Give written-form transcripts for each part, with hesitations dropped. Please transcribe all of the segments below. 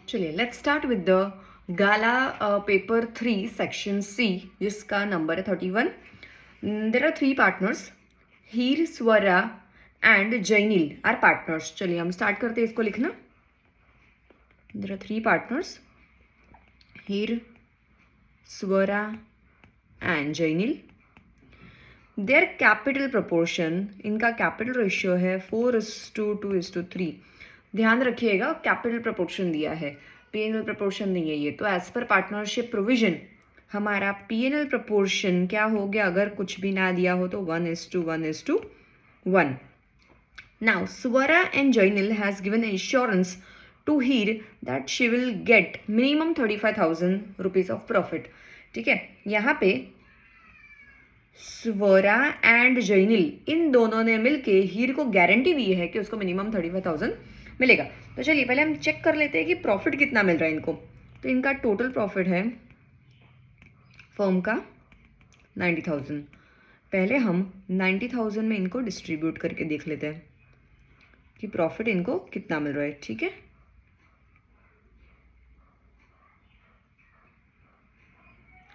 चलिए let's start with the Gala paper 3 section C जिसका number है 31. There are 3 partners. Heer, Swara and Jainil are partners. चलिए हम स्टार्ट करते हैं इसको लिखना. There are 3 partners. Heer, Swara and Jainil. Their capital proportion, इनका कैपिटल रेशियो है 4:2:3. ध्यान रखिएगा कैपिटल प्रोपोर्शन दिया है, पीएनएल प्रोपोर्शन नहीं है ये. तो एज पर पार्टनरशिप प्रोविजन हमारा पीएनएल प्रोपोर्शन क्या हो गया अगर कुछ भी ना दिया हो तो 1:1:1. Now Swara and Jainil has given insurance to Heer that she will get minimum 35,000 rupees of profit. ठीक है, यहाँ पे स्वरा एंड जैनिल इन दोनों ने मिलके हीर को गारंटी दी है कि उसको मिनिमम 35,000 मिलेगा. तो चलिए पहले हम चेक कर लेते हैं कि प्रॉफिट कितना मिल रहा है इनको. तो इनका टोटल प्रॉफिट है फर्म का 90,000. पहले हम 90,000 में इनको डिस्ट्रीब्यूट करके देख लेते हैं कि प्रॉफिट इनको कितना मिल रहा है. ठीक है,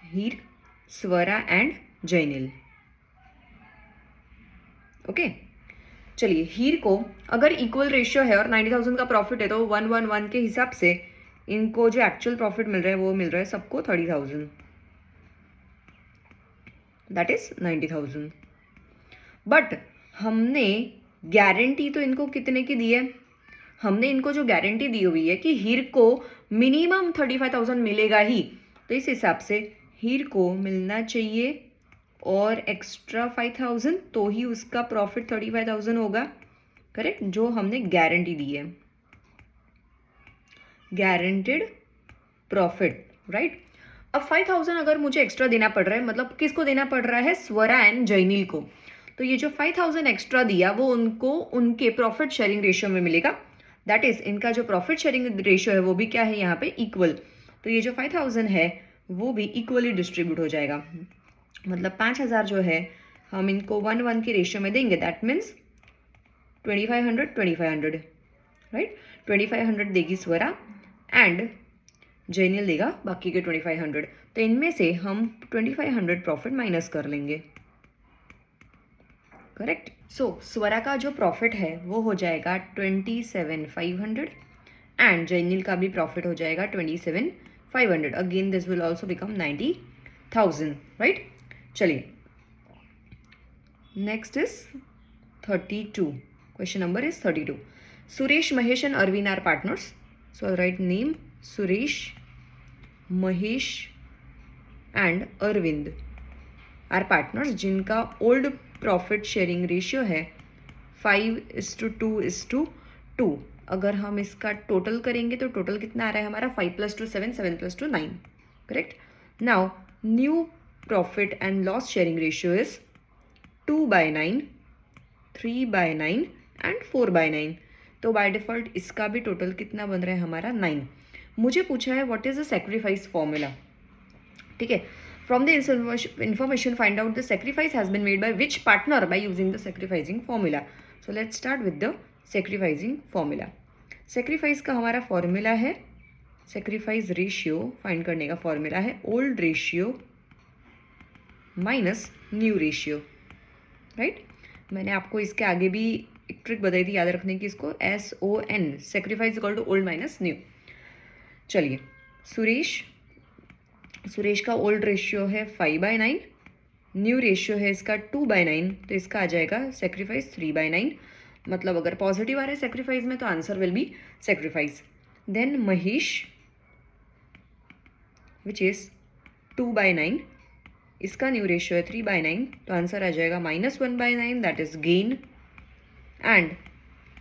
हीर, स्वरा एंड जैनिल. ओके, चलिए हीर को अगर इक्वल रेशियो है और 90,000 का प्रॉफिट है तो 1:1:1 के हिसाब से इनको जो एक्चुअल प्रॉफिट मिल रहा है वो मिल रहा है सबको 30,000. That is 90,000. बट हमने गारंटी तो इनको कितने की दी है? हमने इनको जो गारंटी दी हुई है कि हीर को मिनिमम 35,000 मिलेगा ही. तो इस हिसाब से हीर को मिलना चाहिए और एक्स्ट्रा 5,000 तो ही उसका प्रॉफिट 35,000 होगा. करेक्ट, जो हमने गारंटी दी है, गारंटेड प्रॉफिट. राइट, अब 5,000 अगर मुझे एक्स्ट्रा देना पड़ रहा है, मतलब किसको देना पड़ रहा है? स्वरा एंड जैनिल को. तो ये जो 5,000 एक्स्ट्रा दिया वो उनको उनके प्रॉफिट शेयरिंग रेशियो में मिलेगा. दैट इज इनका जो प्रॉफिट शेयरिंग रेशियो है वो भी क्या है यहाँ पे? इक्वल. तो ये जो 5,000 है वो भी इक्वली डिस्ट्रीब्यूट हो जाएगा. मतलब 5,000 जो है हम इनको 1:1 के रेशियो में देंगे. That means 2,500 right. 2,500 देगी स्वरा एंड जैनिल देगा बाकी के 2,500. तो इनमें से हम 2,500 प्रॉफिट माइनस कर लेंगे. करेक्ट. सो स्वरा का जो प्रॉफिट है वो हो जाएगा 27,500 एंड जैनिल का भी प्रॉफिट हो जाएगा 27,500. Again this will also become 90,000. Right. चलिए next is 32. Question number is 32. Suresh, Mahesh and Arvind are partners. So I write name Suresh, Mahesh and Arvind are partners जिनका ओल्ड प्रॉफिट शेयरिंग रेशियो है 5:2:2. अगर हम इसका टोटल करेंगे तो टोटल कितना आ रहा है हमारा? 5 + 2 7, 7 + 2 9. Correct. Now new profit and loss sharing ratio is 2/9, 3/9 and 4/9. तो बाय डिफॉल्ट इसका भी टोटल कितना बन रहा है हमारा? 9. मुझे पूछा है what is the sacrifice formula. ठीक है, from the information find out the sacrifice has been made by which partner by using the sacrificing formula. So let's start with the sacrificing formula. sacrifice का हमारा formula है, sacrifice ratio find करने का formula है old ratio minus new ratio. Right, मैंने आपको इसके आगे भी एक ट्रिक बताई थी याद रखने की, इसको SON, sacrifice equal to old minus new. चलिए सुरेश का ओल्ड रेशियो है 5/9, न्यू रेशियो है इसका 2/9. तो इसका आ जाएगा सेक्रीफाइस 3/9. मतलब अगर पॉजिटिव आ रहा है सेक्रीफाइस में तो answer will be sacrifice. Then Mahesh which is 2/9, इसका न्यू रेशियो है 3/9. तो आंसर आ जाएगा -1/9, that is gain. And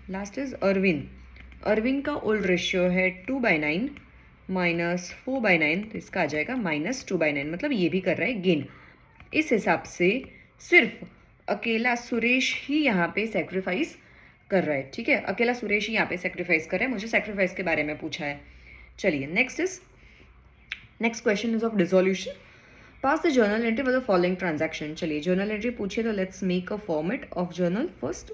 last is Arvind का ओल्ड रेशियो है 2/9 -4/9. तो इसका आ जाएगा -2/9. मतलब ये भी कर रहा है गेन. इस हिसाब से सिर्फ अकेला सुरेश ही यहाँ पे सेक्रीफाइस कर रहा है. ठीक है, अकेला सुरेश ही यहाँ पे सेक्रीफाइस कर रहा है. मुझे सेक्रीफाइस के बारे में पूछा है. चलिए next question is of dissolution. Pass the journal entry for the following transaction. चलिए जर्नल एंट्री पूछे तो let's make a format of journal first.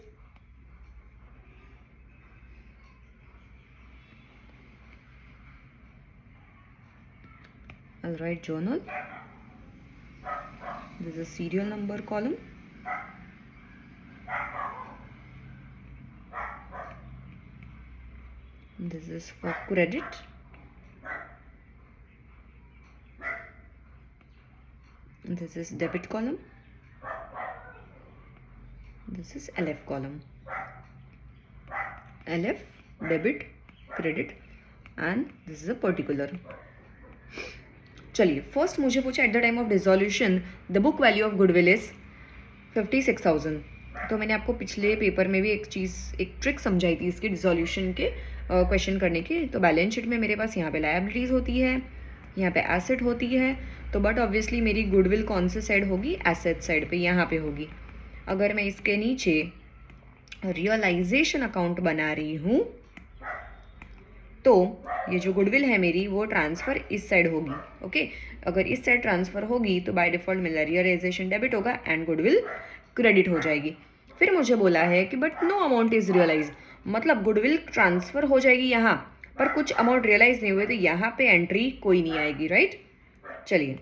I'll write journal. This is a serial number column. This is for credit. This is debit column. This is LF column. LF, debit, credit, and this is a particular. चलिए, first मुझे पूछा eight the time of dissolution the book value of goodwill is 56,000. तो मैंने आपको पिछले paper में भी एक ट्रिक समझाई थी इसके डिसोल्यूशन के क्वेश्चन करने की. तो बैलेंस शीट में मेरे पास यहाँ पे लायबिलिटीज़ होती है, यहाँ पे एसेट होती है. तो बट ऑब्वियसली मेरी गुडविल कौन से साइड होगी? एसेट साइड पे, यहाँ पे होगी. अगर मैं इसके नीचे रियलाइजेशन अकाउंट बना रही हूँ तो ये जो गुडविल है मेरी वो ट्रांसफ़र इस साइड होगी. ओके, अगर इस साइड ट्रांसफ़र होगी तो बाय डिफ़ॉल्ट मेरा रियलाइजेशन डेबिट होगा एंड गुडविल क्रेडिट हो जाएगी. फिर मुझे बोला है कि but no amount is realise, मतलब गुडविल ट्रांसफ़र हो जाएगी यहाँ पर कुछ अमाउंट रियलाइज नहीं हुए तो यहाँ पे एंट्री कोई नहीं आएगी. राइट, चलिए,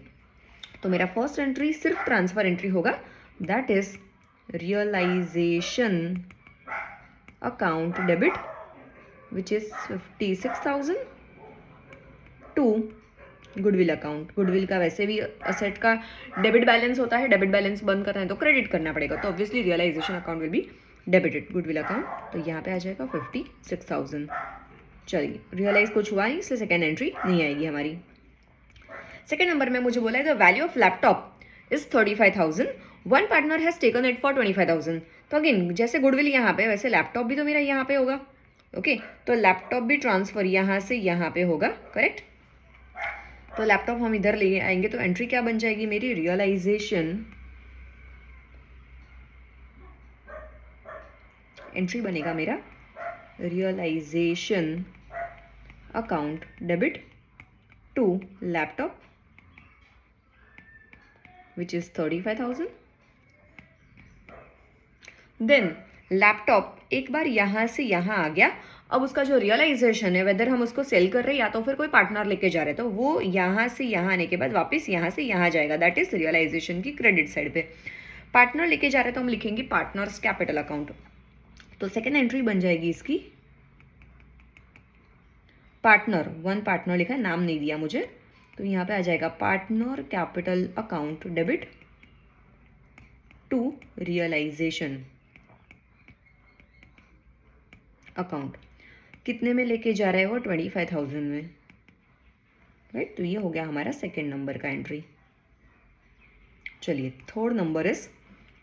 तो मेरा फर्स्ट एंट्री सिर्फ ट्रांसफ़र एंट्री होगा, that is realisation account debit which is 56,000 to goodwill account. Goodwill का वैसे भी असेट का डेबिट बैलेंस होता है, डेबिट बैलेंस बंद करना है तो क्रेडिट करना पड़ेगा, तो obviously realisation account will be debited goodwill account. तो यहाँ पे आ जाएगा 56,000. चलिए, रियलाइज कुछ हुआ है इसलिए सेकेंड एंट्री नहीं आएगी हमारी. सेकेंड नंबर में मुझे बोला है the value of laptop is 35,000. One partner has taken it for 25,000. तो अगेन जैसे गुडविल यहाँ पे वैसे लैपटॉप भी तो मेरा यहाँ पे होगा. ओके, तो लैपटॉप भी ट्रांसफर यहाँ से यहाँ पे होगा. करेक्ट, तो लैपटॉप हम इधर ले आएंगे तो एंट्री क्या बन जाएगी मेरी? रियलाइजेशन एंट्री बनेगा मेरा realisation account debit to laptop which is 35,000. Then laptop एक बार यहाँ से यहाँ आ गया. अब उसका जो रियलाइजेशन है, वेदर हम उसको सेल कर रहे हैं या तो फिर कोई पार्टनर लेके जा रहे हैं, तो वो यहाँ से यहाँ आने के बाद वापस यहाँ से यहाँ जाएगा. दैट इज रियलाइजेशन की क्रेडिट साइड पे. पार्टनर लेके जा रहे हैं तो हम लिखेंगे पार्टनर्स कैपिटल अकाउंट. तो सेकेंड एंट्री बन जाएगी इसकी पार्टनर. वन पार्टनर लिखा है, नाम नहीं दिया मुझे, तो यहाँ पे आ जाएगा partner capital account debit to realisation account. कितने में लेके जा रहे हैं वो? 25,000 में. राइट, तो ये हो गया हमारा सेकेंड नंबर का एंट्री. चलिए, third number is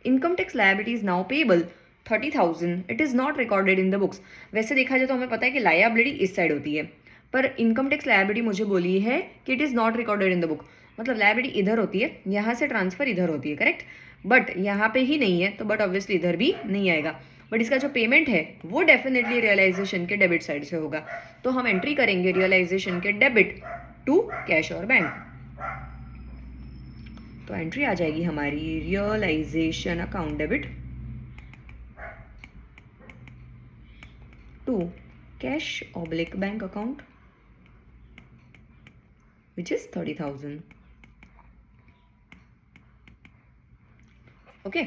income tax liability is now payable 30,000. It is not recorded in the books. वैसे देखा जाए तो हमें पता है कि लायबिलिटी इस साइड होती है, पर इनकम टैक्स लायबिलिटी मुझे बोली है कि it is not recorded in the book, मतलब लायबिलिटी इधर होती है, यहाँ से ट्रांसफर इधर होती है. करेक्ट, बट यहाँ पे ही नहीं है तो बट ऑब्वियसली इधर भी नहीं आएगा. बट इसका जो पेमेंट है वो डेफिनेटली रियलाइजेशन के डेबिट साइड से होगा. तो हम एंट्री करेंगे रियलाइजेशन के डेबिट टू कैश और बैंक. तो एंट्री आ जाएगी हमारी realisation account debit to cash oblique bank account which is 30,000. Okay,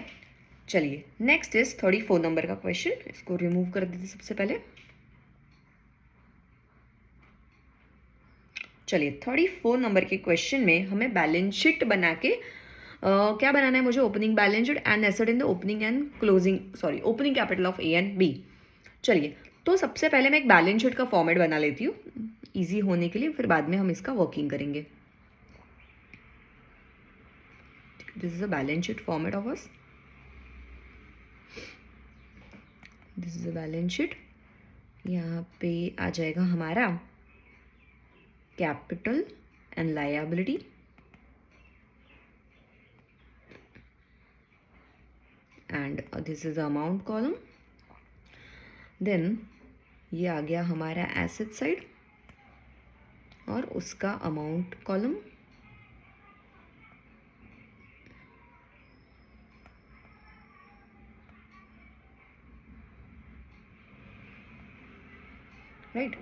चलिए, नेक्स्ट इज 34 नंबर का क्वेश्चन. इसको रिमूव कर देते सबसे पहले. चलिए, 34 नंबर के क्वेश्चन में हमें बैलेंस शीट बना के क्या बनाना है मुझे? Opening balance sheet and asset in the opening and closing, sorry, opening capital of A and B. चलिए, तो सबसे पहले मैं एक बैलेंस शीट का फॉर्मेट बना लेती हूँ इजी होने के लिए, फिर बाद में हम इसका वर्किंग करेंगे. This is a balance sheet format of us. This is a balance sheet. यहाँ पे आ जाएगा हमारा capital and liability, and this is amount column. Then ये आ गया हमारा एसेट साइड और उसका अमाउंट कॉलम. राइट,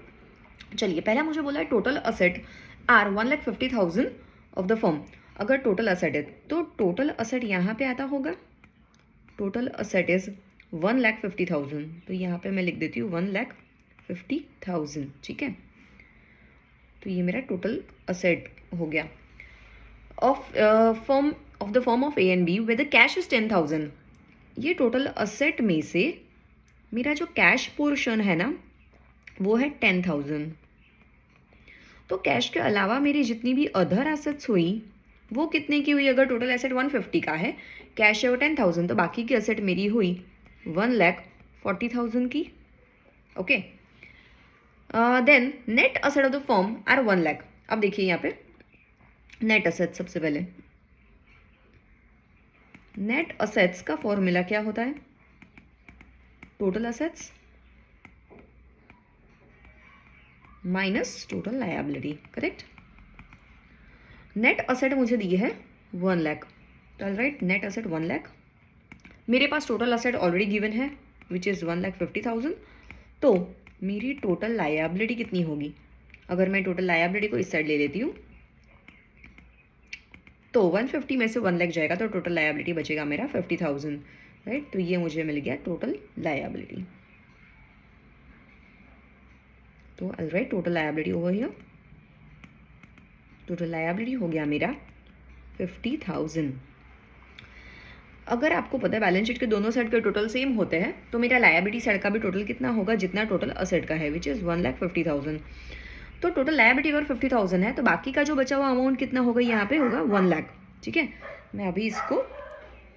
चलिए, पहला मुझे बोला है total asset are 1,50,000 of the firm अगर टोटल असेट है तो टोटल असेट यहाँ पे आता होगा, टोटल असेट इज 1,50,000, तो यहाँ पे मैं लिख देती हूँ 1,50,000, ठीक है। तो ये मेरा टोटल असेट हो गया of form of the form of A and be with the cash is 10,000। ये टोटल असेट में से मेरा जो कैश पोर्शन है ना वो है 10,000। तो कैश के अलावा मेरी जितनी भी अदर एसेट्स हुई वो कितने की हुई? अगर टोटल एसेट 150 का है, कैश है वो 10,000, तो बाकी की एसेट मेरी हुई 1,40,000 की। Okay, then net asset of the firm are 1 lakh. अब देखिए यहाँ पे नेट असेट, सबसे पहले नेट असेट्स का फॉर्मूला क्या होता है? Total assets minus total liability, correct. Net asset मुझे दी है 1 lakh, right, net asset 1 lakh. मेरे पास टोटल असेट ऑलरेडी गिवन है विच इज़ 1,50,000। तो मेरी टोटल लायबिलिटी कितनी होगी? अगर मैं टोटल लायबिलिटी को इस साइड ले लेती हूँ तो 150 में से 1 लाख जाएगा तो टोटल लायबिलिटी बचेगा मेरा 50,000, राइट। तो ये मुझे मिल गया टोटल लायबिलिटी। तो I write total liability over here, total liability हो गया मेरा 50,000। अगर आपको पता है बैलेंस शीट के दोनों साइड के टोटल सेम होते हैं तो मेरा लायबिलिटी साइड का भी टोटल कितना होगा? जितना टोटल असेट का है विच इज़ 1,50,000। तो टोटल लायबिलिटी अगर 50,000 है तो बाकी का जो बचा हुआ अमाउंट कितना होगा? यहाँ पे होगा 1 लाख, ठीक है। मैं अभी इसको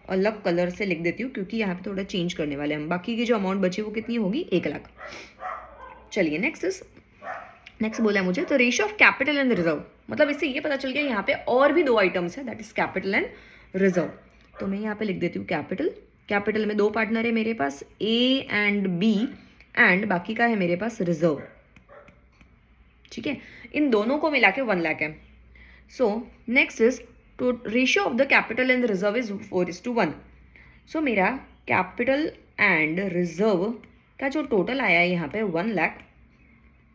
अलग कलर से लिख देती हूँ क्योंकि यहाँ पे थोड़ा चेंज करने वाले हैं हम। बाकी की जो अमाउंट बची वो कितनी होगी? 1 लाख। चलिए नेक्स्ट बोला है मुझे तो ratio of capital and reserve, मतलब इससे ये पता चल गया यहाँ पे और भी 2 आइटम्स है, that is capital and reserve. तो मैं यहाँ पे लिख देती हूँ कैपिटल में 2 पार्टनर है मेरे पास, ए एंड बी, एंड बाकी का है मेरे पास रिजर्व, ठीक है। इन दोनों को मिला के 1 लाख है। सो नेक्स्ट इज तो ratio of the capital and reserve is 4:1। सो मेरा कैपिटल एंड रिजर्व का जो टोटल आया है यहाँ पे 1 लाख,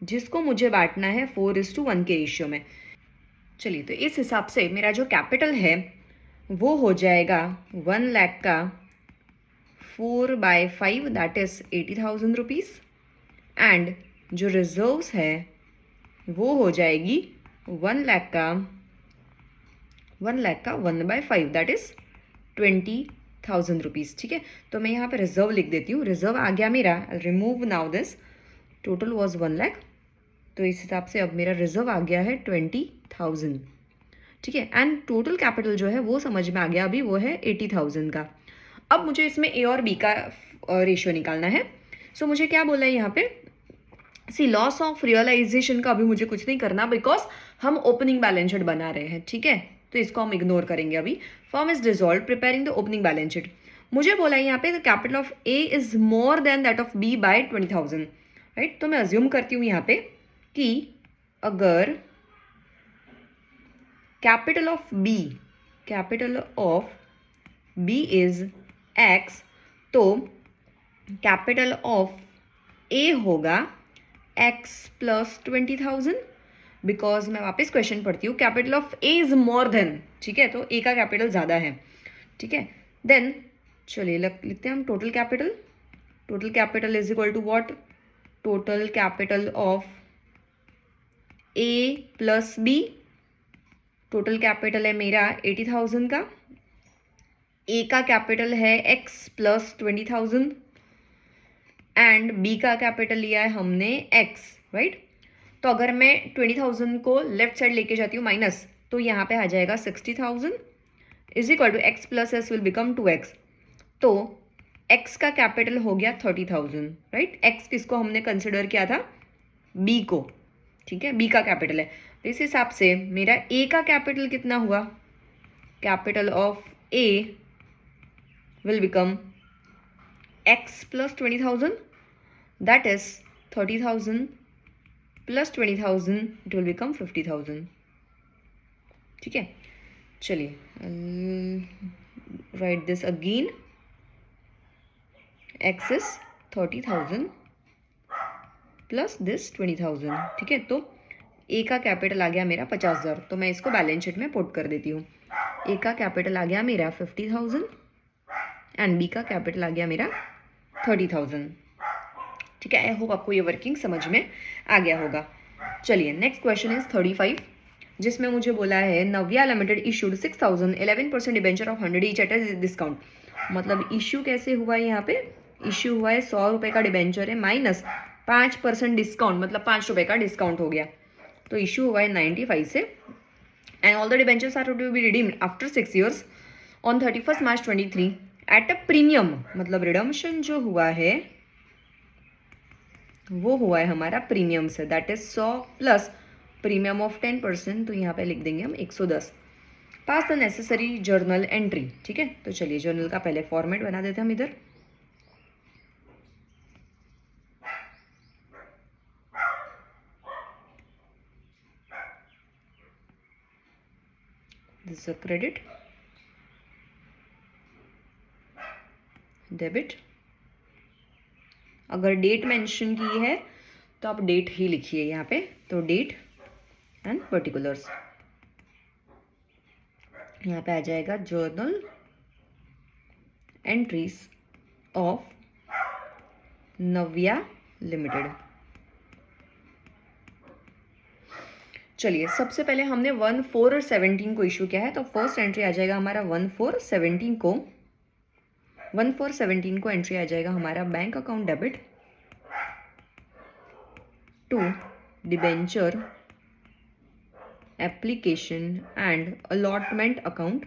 जिसको मुझे बांटना है 4:1 के रेशियो में। चलिए, तो इस हिसाब से मेरा जो कैपिटल है वो हो जाएगा 1 लाख का 4/5 दैट इज 80,000 रुपीज़, एंड जो रिजर्व्स है वो हो जाएगी 1 लाख का 1/5 दैट इज 20,000 रुपीज़, ठीक है। तो मैं यहाँ पे रिजर्व लिख देती हूँ। रिजर्व आ गया मेरा, remove now this, total was 1 lakh, तो इस हिसाब से अब मेरा रिजर्व आ गया है 20,000, ठीक है। एंड टोटल कैपिटल जो है वो समझ में आ गया अभी, वो है 80,000 का। अब मुझे इसमें ए और बी का रेशियो निकालना है। सो मुझे क्या बोला है यहाँ पे? सी लॉस ऑफ रियलाइजेशन का अभी मुझे कुछ नहीं करना बिकॉज हम ओपनिंग बैलेंस शीट बना रहे हैं, ठीक है। तो इसको हम इग्नोर करेंगे अभी। Firm is dissolve preparing the opening balance sheet. मुझे बोला है यहाँ पे the capital of A is more than that of B by 20,000, right. तो मैं अज्यूम करती हूँ यहाँ पे कि अगर capital of B is X तो कैपिटल ऑफ ए होगा एक्स प्लस 20,000, बिकॉज मैं वापस क्वेश्चन पढ़ती हूँ, capital of A is more then, ठीक है, तो ए का कैपिटल ज़्यादा है, ठीक है। देन चलिए लिखते हैं हम total capital is equal to what? Total capital of A plus B, total capital है मेरा 80,000 का, ए का कैपिटल है x प्लस 20,000 एंड बी का कैपिटल लिया है हमने x, राइट। तो अगर मैं 20,000 को लेफ्ट साइड लेके जाती हूँ माइनस, तो यहाँ पे आ जाएगा 60,000 is equal to x plus S will become 2x। तो x का कैपिटल हो गया 30,000, राइट। x किसको हमने कंसिडर किया था? b को, ठीक है, b का कैपिटल है। तो इस हिसाब से मेरा a का कैपिटल कितना हुआ? Capital of a will become x plus 20,000, that is 30,000 plus 20,000, it will become 50,000, ठीक है। चलिए write this again, x is 30,000 plus this 20,000, ठीक है। तो ए का कैपिटल आ गया मेरा 50,000, तो मैं इसको बैलेंस शीट में पुट कर देती हूँ। ए का कैपिटल आ गया मेरा 50,000 एंड बी का कैपिटल आ गया मेरा 30,000। ठीक है, आई होप आपको ये वर्किंग समझ में आ गया होगा। चलिए नेक्स्ट क्वेश्चन इज 35, जिसमें मुझे बोला है Navya limited issued 6,000 11% debenture of 100 each at a discount. मतलब इश्यू कैसे हुआ है, यहाँ पे इश्यू हुआ है 100 रुपये का डिबेंचर है माइनस 5% डिस्काउंट, मतलब 5 रुपये का डिस्काउंट हो गया। तो इश्यू हुआ है 95 से and all the debentures are to be redeemed after 6 years on 31 March 23 at a premium. मतलब रिडम्शन जो हुआ है वो हुआ है हमारा प्रीमियम से, that is 100 plus premium of 10%, तो यहाँ पे लिख देंगे हम 110। Pass the necessary journal entry. ठीक है, तो चलिए जर्नल का पहले फॉर्मेट बना देते हैं हम इधर। This is a credit, debit. अगर डेट मेंशन की है तो आप डेट ही लिखिए यहाँ पे, तो डेट एंड पर्टिकुलर्स। यहाँ पे आ जाएगा journal entries of Navya limited. चलिए सबसे पहले हमने 1/4/17 को इशू किया है, तो फर्स्ट एंट्री आ जाएगा हमारा 1/4/17 को। 1/4/17 को एंट्री आ जाएगा हमारा bank account debit to debenture application and allotment account.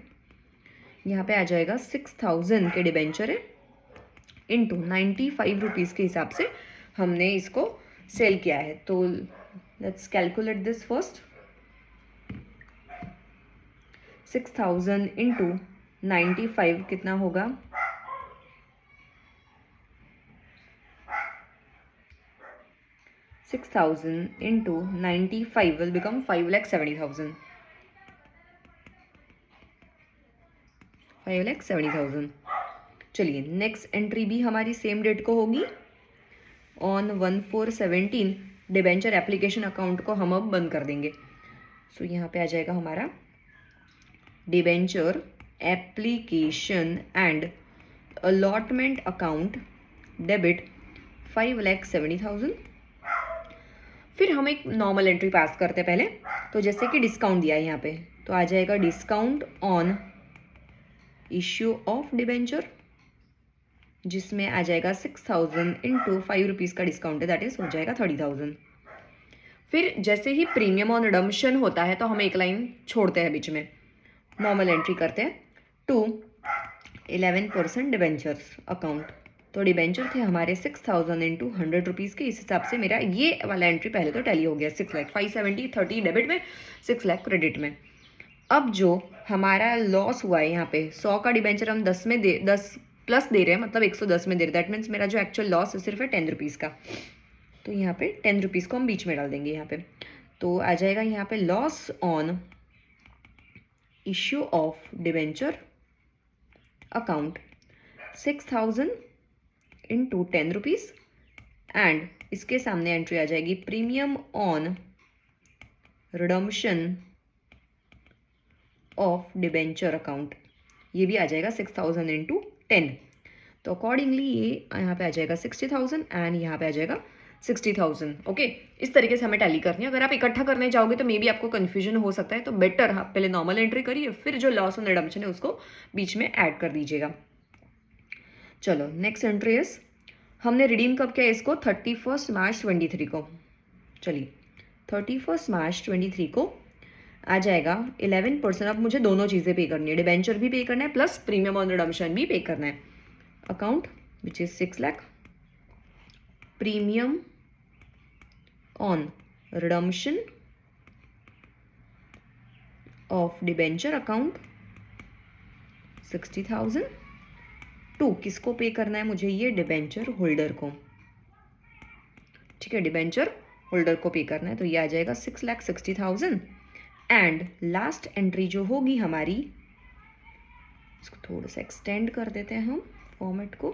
यहाँ पे आ जाएगा 6,000 के डिबेंचर है इंटू 95 रुपीज़ के हिसाब से हमने इसको सेल किया है। तो let's calculate this first. 6,000 into 95 कितना होगा, 6,000 into 95 will become 5,70,000. 5,70,000। चलिए नेक्स्ट एंट्री भी हमारी सेम डेट को होगी। ऑन 1/4/17 डिबेंचर एप्लीकेशन अकाउंट को हम अब बंद कर देंगे। सो यहाँ पे आ जाएगा हमारा debenture application and allotment account debit 5,70,000। फिर हम एक नॉर्मल एंट्री पास करते हैं पहले, तो जैसे कि डिस्काउंट दिया है यहाँ पे, तो आ जाएगा discount on issue of debenture, जिसमें आ जाएगा 6,000 इंटू 5 रुपीज़ का डिस्काउंट है, दैट इज हो जाएगा 30,000। फिर जैसे ही प्रीमियम ऑन रिडम्पशन होता है तो हम एक लाइन छोड़ते हैं बीच में, नॉर्मल एंट्री करते हैं टू 11% डिबेंचर्स अकाउंट। तो डिबेंचर थे हमारे 6,000 इंटू 100 रुपीज़ के, इस हिसाब से मेरा ये वाला एंट्री पहले तो टैली हो गया। 6 लाख 570 30 डेबिट में, 6 लाख क्रेडिट में। अब जो हमारा लॉस हुआ है यहाँ पे 100 का डिबेंचर हम 10 में 10 प्लस दे रहे हैं, मतलब 110 में दे रहे हैं, दैट मीन्स मेरा जो एक्चुअल लॉस है सिर्फ है 10 रुपीज़ का। तो यहाँ पे 10 रुपीज़ को हम बीच में डाल देंगे यहाँ पे, तो आ जाएगा यहाँ पे loss on issue of debenture account 6,000 into 10 rupees and इसके सामने एंट्री आ जाएगी premium on redemption of debenture account, ये भी आ जाएगा 6,000 इंटू 10। तो अकॉर्डिंगली ये यहाँ पे आ जाएगा 60,000 एंड यहाँ पे आ जाएगा 60,000। ओके, इस तरीके से हमें टैली करनी है। अगर आप इकट्ठा करने जाओगे तो मे बी आपको कन्फ्यूजन हो सकता है, तो बेटर आप पहले नॉर्मल एंट्री करिए, फिर जो लॉस ऑन रिडम्पशन है उसको बीच में ऐड कर दीजिएगा। चलो नेक्स्ट एंट्री इज, हमने रिडीम कब किया इसको 31 मार्च 23 को। चलिए 31 मार्च 23 को आ जाएगा 11%। अब मुझे दोनों चीज़ें पे करनी है, डिबेंचर भी पे करना है प्लस प्रीमियम ऑन रिडम्पशन भी पे करना है। Account which is 6 lakh, premium on redemption of debenture account 60,000 to किसको पे करना है मुझे, ये डिबेंचर होल्डर को। ठीक है, डिबेंचर होल्डर को पे करना है, तो ये आ जाएगा 6,60,000 एंड लास्ट एंट्री जो होगी हमारी, इसको थोड़ा सा एक्सटेंड कर देते हैं हम फॉर्मेट को,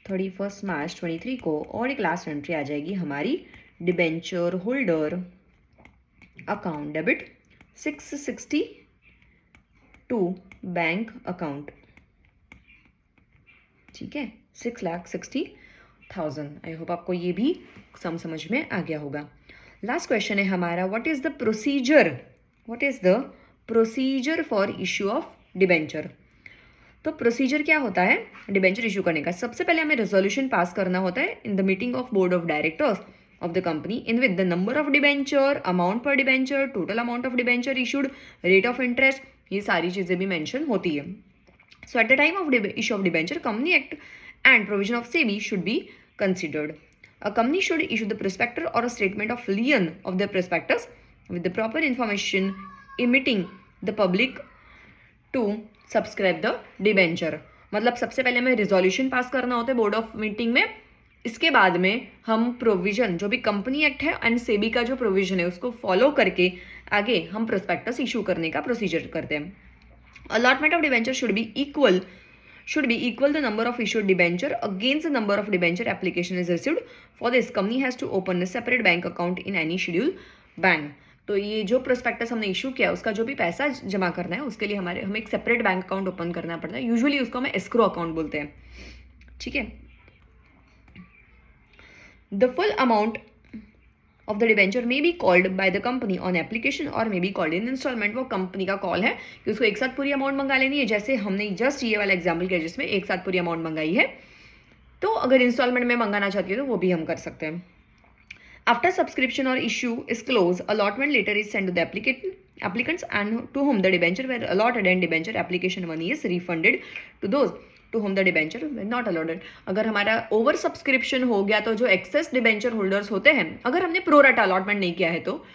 31 मार्च 23 को और एक लास्ट एंट्री आ जाएगी हमारी debenture holder account debit 662 bank account, ठीक है, 6,60,000। आई होप आपको ये भी समझ में आ गया होगा। लास्ट क्वेश्चन है हमारा, what is the procedure for issue of debenture. तो प्रोसीजर क्या होता है डिबेंचर इशू करने का? सबसे पहले हमें रेजोल्यूशन पास करना होता है in the meeting of board of directors of the company in with the number of debenture, amount per debenture, total amount of debenture issued, rate of interest, ये सारी चीजें भी मेंशन होती है। So at the time of issue of debenture, company act and provision of SEBI should be considered. A company should issue the prospectus or a statement of lien of the prospectus with the proper information intimating the public to subscribe the debenture. मतलब सबसे पहले हमें resolution pass करना होता है board of meeting में, इसके बाद में हम प्रोविजन जो भी कंपनी एक्ट है एंड सेबी का जो प्रोविजन है उसको फॉलो करके आगे हम प्रोस्पेक्टस इशू करने का प्रोसीजर करते हैं। Allotment of debenture should be equal the number of issued debenture against the number of debenture application is received. For this, company has to open a separate bank account in any schedule bank. तो ये जो prospectus हमने issue किया उसका जो भी पैसा जमा करना है उसके लिए हमें एक सेपरेट बैंक अकाउंट ओपन करना पड़ता है। यूजुअली उसको हम एस्क्रो अकाउंट बोलते हैं, ठीक है। The full amount of the debenture may be called by the company on application और may be called in installment. वो कंपनी का कॉल है कि उसको एक साथ पूरी अमाउंट मंगा लेनी है, जैसे हमने जस्ट ये वाला एग्जाम्पल किया जिसमें एक साथ पूरी अमाउंट मंगाई है। तो अगर इंस्टॉलमेंट में मंगाना चाहती है तो वो भी हम कर सकते हैं। आफ्टर सब्सक्रिप्शन और issue is close, allotment letter is send to the applicants and to whom the debenture were allotted and debenture application money is refunded to those to whom the debenture were not allotted. अगर हमारा over subscription हो गया तो जो access debenture holders होते हैं, अगर हमने प्रो राटा अलॉटमेंट नहीं किया है तो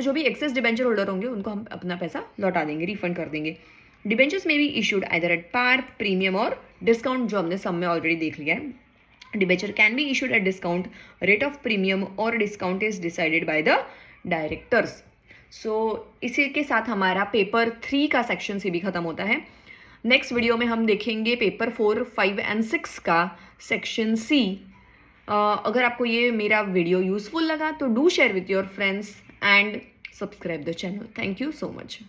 जो भी एक्सेस डिबेंचर होल्डर होंगे उनको हम अपना पैसा लौटा देंगे, रिफंड कर देंगे। Debentures may be issued either at par, premium और डिस्काउंट, जो हमने सब में ऑलरेडी देख लिया है। Debenture can be issued at discount, rate of premium और discount is decided by the directors. So इसी के साथ हमारा पेपर 3 का सेक्शन से भी खत्म होता है। नेक्स्ट वीडियो में हम देखेंगे पेपर 4, 5 एंड 6 का सेक्शन सी। अगर आपको ये मेरा वीडियो यूजफुल लगा तो do share with your friends and subscribe the channel. Thank you so much.